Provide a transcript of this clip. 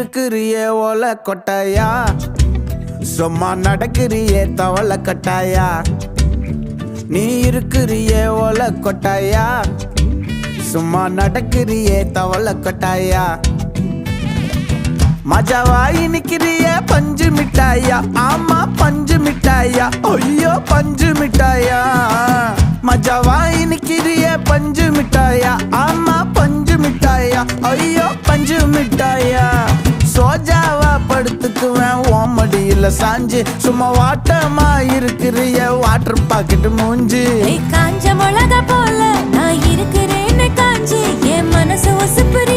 இருக்கிறியே ஓல கொட்டாயா, சும்மா நடக்கிறியே தவள கட்டாயா. நீ இருக்கிறியே ஓல கொட்டாயா, சும்மா நடக்கிறியே தவள கொட்டாயா. மஜாவாயி நிக்கிறிய பஞ்சு மிட்டாயா, ஆமா பஞ்சு மிட்டாயா, ஐயோ பஞ்சு மிட்டாயா. மஜாவாயி நிக்கிறிய பஞ்சு மிட்டாயா, ஆமா பஞ்சு மிட்டாயா, ஐயோ பஞ்சு மிட்டாயா. சோஜாவா படுத்துக்குவேன் ஓமடியில சாஞ்சு, சும்மா வாட்டமா இருக்கிறிய வாட்டர் பாக்கெட் மூஞ்சி. காஞ்ச மிளகா போல நான் இருக்கிறேன்னு காஞ்சி என் மனசு ஒசுப்புற